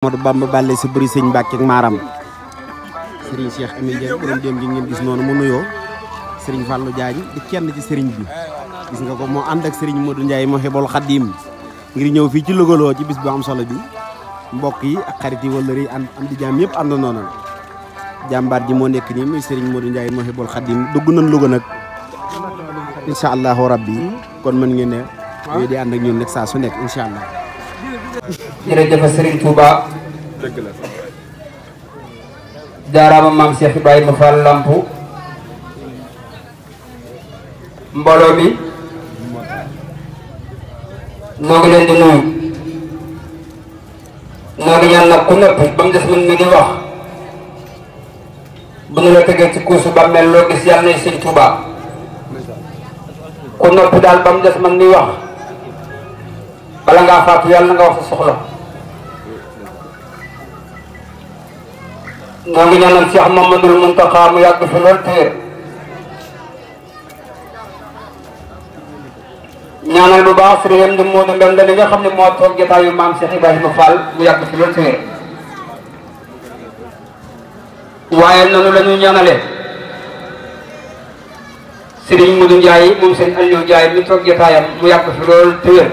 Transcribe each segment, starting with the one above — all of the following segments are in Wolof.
Modou Bamba Ballé si bëri sëñ Mbàkke ak Maram Serigne Cheikh Amy Dieng borom dem gi ngeen gis noonu mu nuyoo Serigne Fallou Diagne di kenn ci Serigne bi gis nga ko moo ànd ak Serigne Modou Ndiaye Mouhibou Khadim ngir ñëw fii ci Louga ci bis bu am solo bi mbokk yi ak xarit yi wala am di jaam yëpp ànd noonu jàmbaar ji moo nekk nii muy Serigne Modou Ndiaye Mouhibou Khadim dugg nañ Louga nag incha allahu rabbi kon mën ngeen ne yooyu di ànd ak ñun nag saa su nekk incha allah. jërëjëf Serigne Touba jaaraama maam Cheikh Ibrahima Fall Lampu mbooloo mi noo ngi leen di nuyu noo ngi ñaan nag ku noppi ba mu des man mi di wax bu ñu la tegee ci kuusu bàmmeel loo gis yàlla nay Serigne Touba ku noppi daal ba mu des man mi wax bala ngaa faatu yàlla nga wax sa soxla noo ngi ñaanal Cheikh Mamadou Mountakha mu yàgg fi lool téer ñaanal bu baax sëriñ di Modou Mbende li nga xam ne moo toog jotaayu maam Cheikh Ibrahima Fall mu yàgg fi lool téer waaye nanu la ñu ñaanale sëriñ Modou Ndiaye moom sëriñ Aliou Ndiaye mi toog jotaayam mu yàgg fi lool téer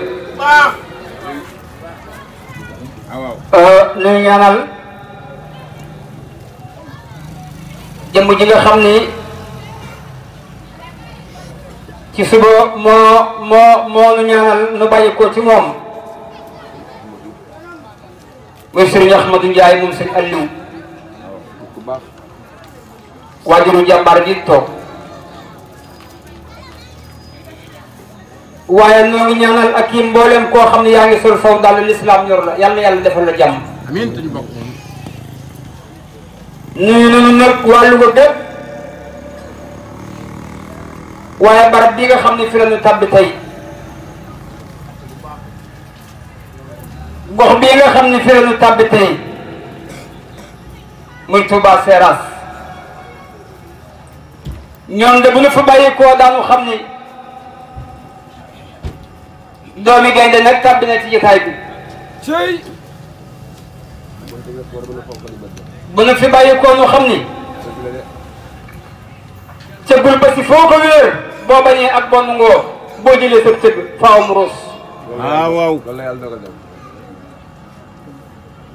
nuy ñaanal jëmm ji nga xam ni ci suba moo nu ñaanal nu bàyyi ko ci moom muy Serigne Ahmadou Ndiaye moom sëñ Aliou waajuru jàmbaar ji toog waaye noo ngi ñaanal ak yi mboolem koo xam ne yaa ngi sol saw daal l'islam yor la yal na yàlla defal la jàmm amiin te ñu bokk nuyu nañu nag waa Louga bépp waaye barab bi nga xam ne fi la ñu tàbbi tey gox bii nga xam ne fi la ñu tàbbi tey muy Touba Seras ñoom de bu ñu fa bàyyi koo daanu xam ni doomi gaynde nag tàbbi na ci jotaay bi bu nu fi bàyyi ko ñu xam ni cëggul ba si foo ko wéer boo bañee ak bon ngoo boo jëlee sa cëgg faaw mu ruus waaw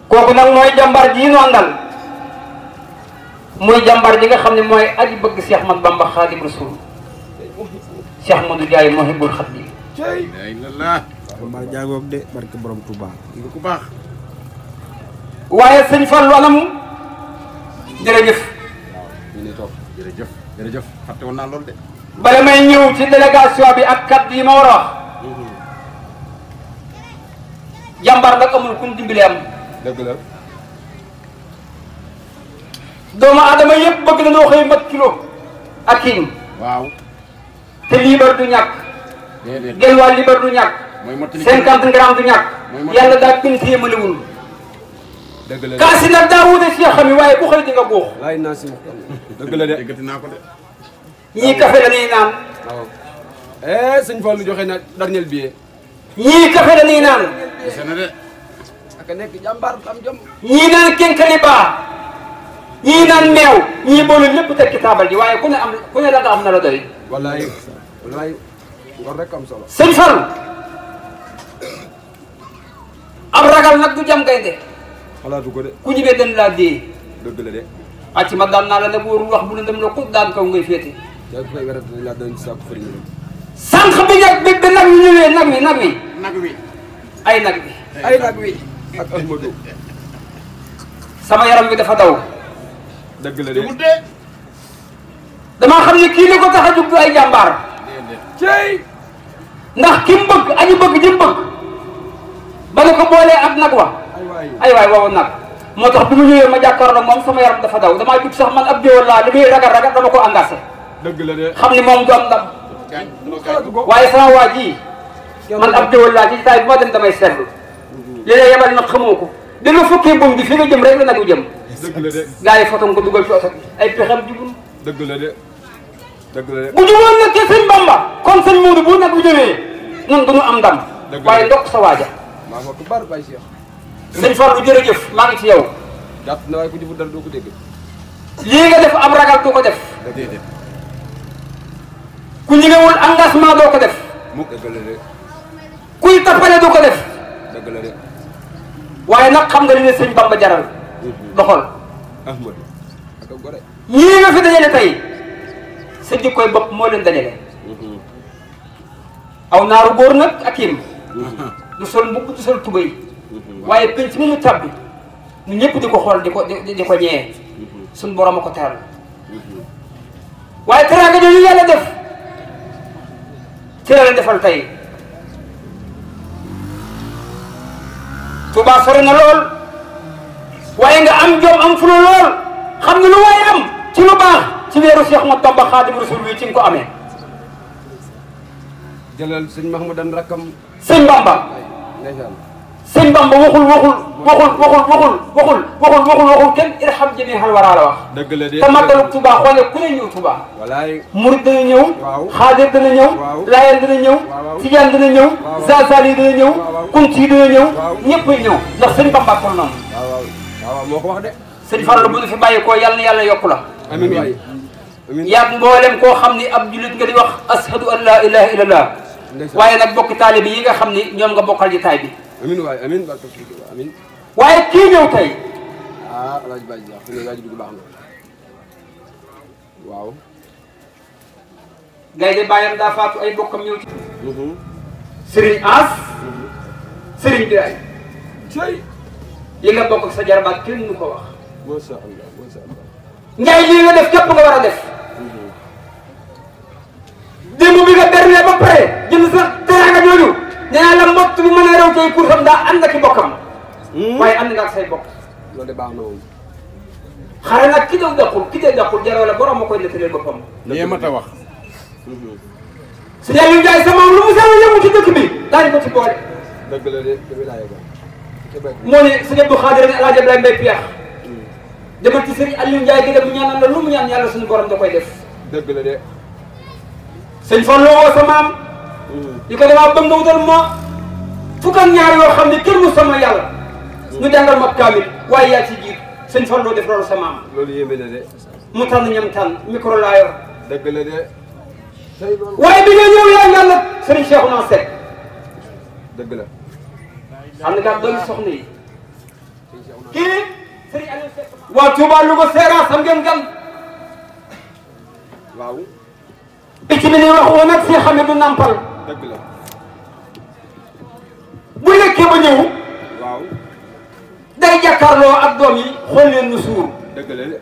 kooku nag mooy jàmbar ji ñu àndal muy jàmbar ji nga xam ne mooy aji bëgg Cheikh Ahmadou Bamba Khadim Rasoul Cheikh Modou Ndiaye Mouhibou Khadim jàmbar jaagoog de barke borom Touba nga ku baax waaye sëñ Fallou anam jërëjëf ñu ne toog jërëjëf fàtte woon naa loolu de bala may ñëw ci délégation bi ak kat yi ma war a wax jàmbar nag amul ku ñu dimbali am dëgg la doomu aadama yëpp bëgg nañoo xëy mat kilo ak kiim waaw te liibar du ñàkk genn waa liibar du ñàkk 50 grammes du ñàkk yàlla daa bind yéemalewul kaasi nag daa wute si xam yi waaye bu xëy di nga góox laay naa si dëgg la de déggati naa ko de ñii café la ñuy naan waaw sëñ Fallou joxe na dernier billet ñii café la ñuy naan ak nekk jàmbaar am jom ñii naan kenkali baa ñii naan meew ñii boolu lépp teg ci taabal ji waaye ku ne la nga am na la doy wallaay ngor rek am solo sëñ Fallou am ragal nag du jam gaynde xalaatu ko de ku ñibee dañ laa dee dëgg la de acci ma daan naa la ne wóorul wax bu ne dem la ko daan kaw ngay féete yaa koy wérat dañ laa dañ sàkku fëriñ sànq bi nag wi ñëwee nag wi ay nag wi ak Ahmadou sama yaram bi dafa daw dëgg la de damaa xam ne kii li ko tax a jug du ay jàmbaar ndax ki mu bëgg aji bëgg ji mu bëgg ba ne ko boolee ak nag wa ay waay woowu nag moo tax bi mu ñëwee ma jàkkaarloo moom sama yaram dafa daw damaa jug sax man ab jiwal laa li muy ragal dama ko engagé dëgg la de xam ni moom du am ndam waaye sama waa ji man ab jiwal laa ci taay bi ma dem damay seetlu li lay yebal nag xamoo ko di nga fukkee buum bi fi nga jëm rek la nagu jëm dëgg la de gars yi foto nga ko dugal ci oto ay pexem jugul dëgg la de bu jugoon nag ci sëñ Bamba kon sëñ Modou bu nag bu ñëwee ñun du ñu am ndam waaye ndokk sa waaja maa ko bar bay Cheikh sëñ Fallou jërëjëf maa ngi ci yow. jàpp na waaye ku jëfu dara doo ko dégg. lii nga def am ragal du ko def. ku ñëwul engagement doo ko def. mukk dëgg la de. kuy tappale du ko def. dëgg la de. waaye nag xam nga li ne sëñ Bamba jaral. doxal. Ahmadou ak a gore. ñii nga fi dajale tey sa jikkoy bopp moo leen dajale. aw naaru góor nag ak yim du sol mbubb du sol tubéy. waaye penc mi ñu tabbi ñu ñëpp di ko xool di ko ñee. suñ borom a ko teral. waaye teraanga jooju yàlla def ci la leen defal tey. Touba sori na lool waaye nga am jom am fulu lool xam ne lu waaye am ci lu baax ci weeru Cheikh Ahmadou Bamba Xaadimu Rasuul wi ci nga ko amee. jëlal sëñ Mahmoudan rakkam. sëñ Bamba. ndeysaan. sëñ Bamba waxul kenn irham jamiihal waraa la wax. dëgg la de te màggalu Touba xoolee ku ne ñëw Touba. walaay. murid dana ñëw. waaw xaadir dana ñëw. waaw laayeen dana ñëw. waaw tijaan dana ñëw. waaw zaazali dana ñëw. waaw kunti dana ñëw. waaw ñëpp a ñëw ndax sëñ Bamba ko noonu. waaw moo ko wax de. sëñ Fallu bu ñu fi bàyyi ko yàlla na yàlla yokku la. amiin waay. amiin yaag mboolem koo xam ni ab jullit nga di wax ashadu an laa ilaha illallah. waaye nag bokki taalibe yi nga xam ni ñoom nga bokkal ji taay bi. amiin waay amiin barke amiin. waaye kii ñëw tey. ah El Hadj Badji fi nga dugg baax na waaw. gay de bàyyam daa faatu ay bokkam ñëw ci. Serigne As. Serigne Biray. cey. li nga bokk ak sa jarbaat kenn du ko wax. macha allah macha allah. Njaay lii nga def képp nga war a def. démb bi nga bernee ba pare jënd sa teraanga jooju nee naa la mbott bi mën a rew tey kursam daa ànd ak i bokkam. waaye ànd nga ak say bokk. loolu de baax na moom. xare nag ki doon daqul ki dee daqul jaroo la borom ma koy nettalee boppam. lii ma ta wax. si Aliou Ndiaye sama lu mu sama yëngu ci dëkk bi daañu ko ci boole. dëgg la de dëgg laa yëg. moo ne sëñ Abdou Khadir ne El Hadj Abdoulaye Mbaye Piyax demal ci sëriñ Aliou Ndiaye gi dem mu ñaanal la lu mu ñaan yàlla suñu borom da koy def. dëgg la de. sëñ Fallou woo sa maam. di ko damaa bëgg nga wutal ma fukk ak ñaar yoo xam ne kenn mu sama yàlla. ñu jàngal ma kaamil waaye yaa ci jiit sëñ Fallou def loolu sa maam. loolu yéeme na de. mu tànn ñam tànn micro laa yor. dëgg la de. tey loolu. waaye bi nga ñëw yaa ngal nag sëriñ Cheikhouna Seck. dëgg la. xam nga doomi soxna yi. kii sëriñ Aliou Seck. waa Touba Louga Seras xam ngeen gan. waaw. picc bi ni wax woon nag si xam ne du nampal. dëgg la. bu lekkee ba ñëw. waaw. day jàkkaarloo ak doom yi xool leen nu suur. dëgg la de.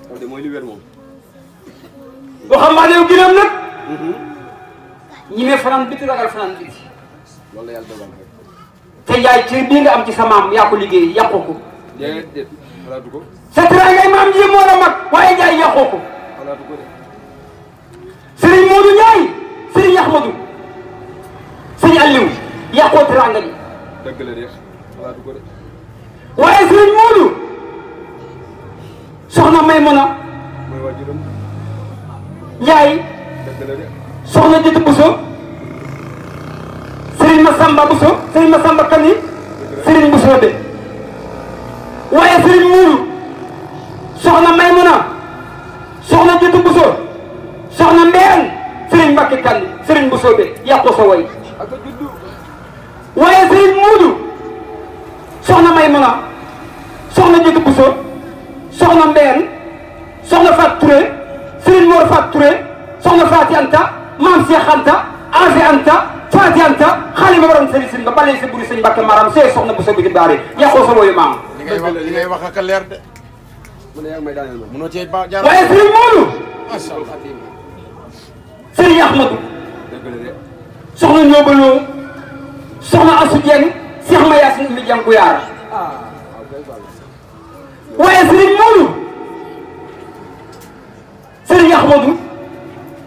loolu de mooy li wér moom. boo xam maa ne gileem nag. ñi ne fanaan biti ragal fanaan biti. loolu la yàlla dogal rek. te Njaay ci bii nga am ci sa maam yaa ko liggéey yàqoo ko. déedéet xalaatu ko. sa teraangay maam ji moo la mag waaye Njaay yàqoo ko. xalaatu ko de. Serigne Modou Ndiaye Serigne Ahmadou Serigne Aliou yàqoo teraanga ji. dëgg la de xalaatu ko de. waaye Serigne Modou soxna Maymuna mooy waajuram. Njaay dëgg la de. soxna Jëtu Bousso Serigne Massamba Bousso Serigne Massamba Kani Serigne Bousso de waaye Serigne Modou soxna Maymuna soxna Jëtu Bousso soxna Mbeen Serigne Mbacke Kani Serigne Bousso de yàqoo sa way. ak a juddu. waaye Serigne Modou soxna Maymuna soxna Jëtu Bousso soxna Mbeen soxna Fatou Touré Serigne Mor Fatou Touré soxna Faati Anta maam Cheikh Anta Afi Anta Faati Anta xaalis ba borom sëriñ sëriñ ba balee sa buri sëñ Mbacke maram see soxna Bousso bi di baare yàqoo sa woyu maam. li ngay wax ak a leer de. mu ne yaa ngi may daaneel ma. munoo cee ba jaar. waaye Serigne Modou macha allah. Serigne Ahmadou dëgg la de. soxna Ndiobaloo soxna Assou Dieng Cheikh Mayassine Oumy Dieng Gouyaar waaye Serigne Modou Serigne Ahmadou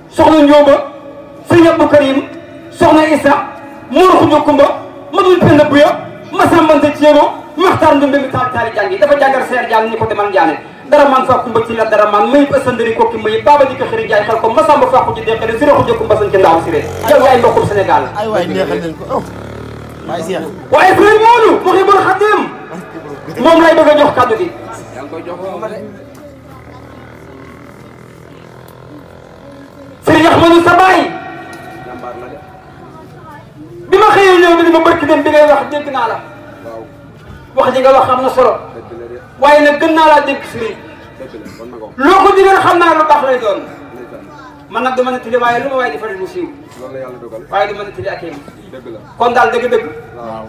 soxna Ndioba Serigne Abdou Karim soxna Issa Mor Khoudia Koumba Madou Penda Bouya Massambante Thiego Maxtar Ndumbe mi taal taali jàng yi dafa jàngal seer jàng ni ko demal njaane dara man fa kumba ci la dara man mayib ëssandari kokki mayib baaba di ko xëri jaay xel ko Massamba fàqu ci deqale Siré Khoudia Koumba sañ ci ndaaw Siré yow yaay mbokkum Sénégal ay waay neexal nañ ko oh. waaye Cheikh. waaye Serigne Modou Mouhibou Khadim moom lay bëgg a jox kàddu gi. yaa ngi koy jox moom de. Serigne Ahmadou sa baay jàmbaar la de. bi ma xëyee ñëw ni ma barki dem bi ngay wax dégg naa la waaw. wax ji nga wax am na solo dëgg la de. waaye nag gën naa laa dégg Serigne dëgg la kon na ko. loo ko digal xam naa lu baax lay doon ndeysaan. man nag dama ne tili waaye lu ma waaye di faral mu siiw loolu la yàlla dogal. waaye du ma ne tili ak yéen dëgg la. kon daal dëgg-dëgg waaw.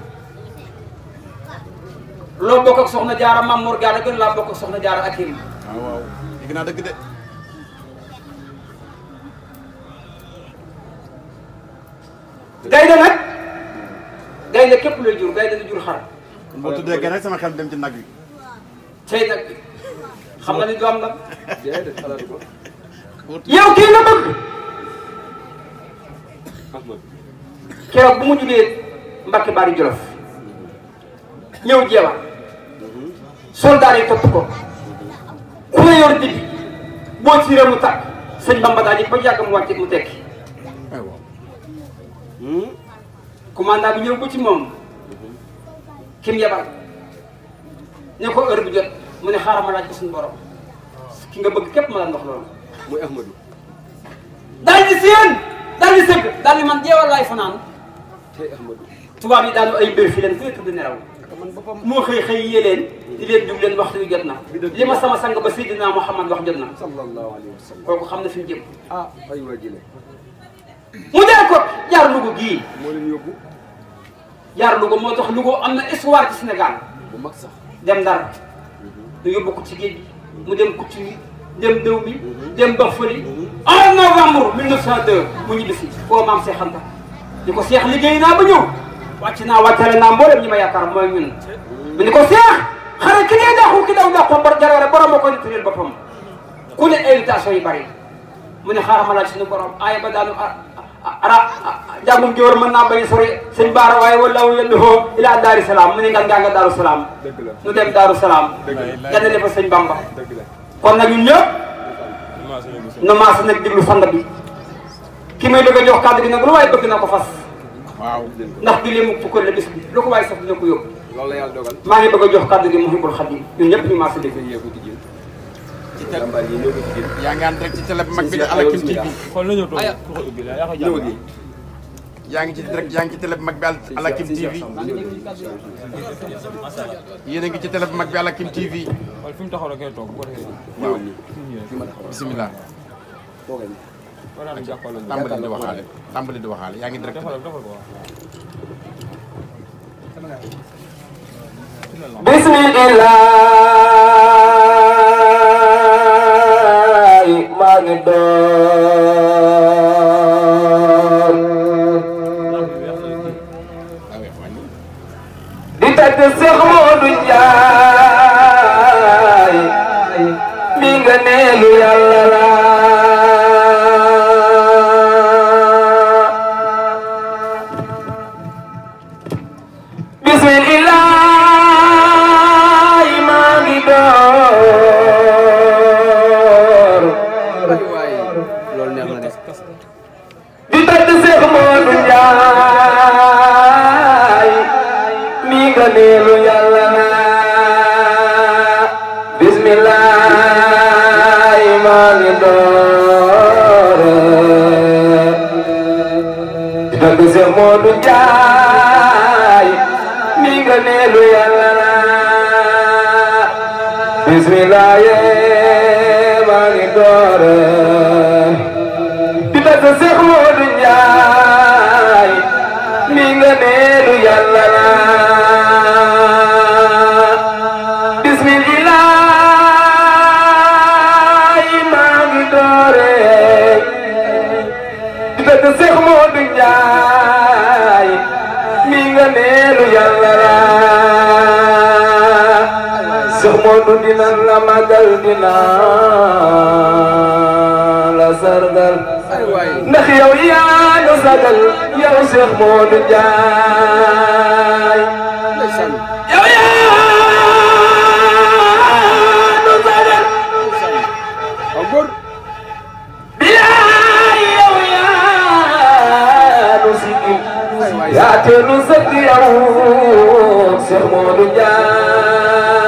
loo bokk ak soxna Jaara Mamour Diarra gën laa bokk ak soxna Jaara ak yéen waaw waaw dégg naa dëgg de. gaynde nag gaynde képp lay jur gaynde du jur xar boo tuddee gën rek sama xel dem ci nag wi. tey nag xam nga ni du am ndam déedéet xalaatu ko. yow kii nga bëgg Ahmad. keroog bu mu jugee Mbacke Bari Jolof ñëw jeewa soldat yi topp ko ku la yor digg boo ci mu tàkk sëñ Bamba daa jëkk ba yàgg mu wàcce mu tekki aywa. commandant bi ñëw ba ci moom kim yebal ne ko heure bi jot mu ne xaaral ma laaj ko suñu borom ki nga bëgg képp ma la ndox loolu muy Ahmadou. daal di seen daal di sëgg daal di man jeewal laay fanaan tey Ahmadou. tubaab yi daanu ay mbir fi leen fu ne tëdd nelaw man boppam. moo xëy xëy yee leen di leen jug leen waxtu wi jot na li ma sama sang ba Seydina Muhammad wax jot na sallallahu alayhi wa sallam. kooku xam na fi mu jëm ah ay waa jële. mu jaar ko jaar Louga gii moo leen yóbbu. jaar Louga moo tax Louga am na histoire ci Sénégal bu mag sax. dem Ndar ñu yóbbu ko ci géej gi mu dem Kucci yi dem Dëw bi dem Bafali 11 novembre 1902 mu ñibbisi koo maam Seex Anta ni ko Seex liggéey naa ba ñëw wàcc naa wàccale naa mboolem ñi ma yaakaar mooy ñun mu ni ko Seex xare ki ngay dàqu ki daw dàqu bar jarare borom moo koy nettalil boppam ku ne invitation yi bari mu ne xaaral ma laaj suñu borom aaya ba daanu jàngum gi war mën naa bañ a sori sëñ Baara waaye wallahu yalluhu ila Daaru Salaam mu ne ngal ngaa nga Daaru Salaam dëgg la. nu dem Daaru Salaam ganale fa sëñ Bamba dëgg la. kon nag ñun ñëpp nu maas nag diglu sang bi ki may bëgg a jox kàddu gi nag lu waaye bëgg na ko fas waaw. ndax di leen fukkal la bis bi lu ko waaye sax dina ko yóbbu loolu la yàlla dogal. maa ngi bëgg a jox kàddu gi Muhibbul Khadim ñun ñëpp ñu maas dégg dafa yee ko ci jël. ci télé jàmbaar yi ñoo ko ci jël. yaa ngi ànd rek ci télé bu mag bi di Alakim TV. xool nañu toog ku ko ubbi la yaa ko ñëw jàpp gi. yaa ngi ci direct yaa ngi ci télé bu mag bi Alakim TV. yéen a ngi ci télé bu mag bi Alakim TV. xool fi mu taxaw rek ngay toog bu ko defee waaw nii. fi mu ñëwee fi ma taxaw. bisimilah. toogal nii. war naa jàppale ñu tàmbali di waxaale tàmbali di waxaale yaa ngi direct. defal ko waaw bismillah maa ngi door di tagg Seex Moodu Njaay mi nga neelu Yàlla la bismillah maa ngi door waay loolu neex na de. di tagg Seex Moodu Njaay mi nga neelu Yàlla la bismillah maa ngi door di tagg Seex Moodu Njaay mi nga neelu Yàlla la bismillah maa ngi door di tagg Seex Moodu Njaay mi nga neelu Yàlla la bismillah maa ngi door di tagg Seex Moodu Njaay mi nga neelu Yàlla la Seex Moodu dina la magal dina la sargal ay waay. ndax yow yaa nu sagal yow Seex Moodu Njaay ndeysaan. yow yaa nu sagal waaw góor. bilaay yow yaa nu sigil yaa te nu sëgg yow Seex Moodu Njaay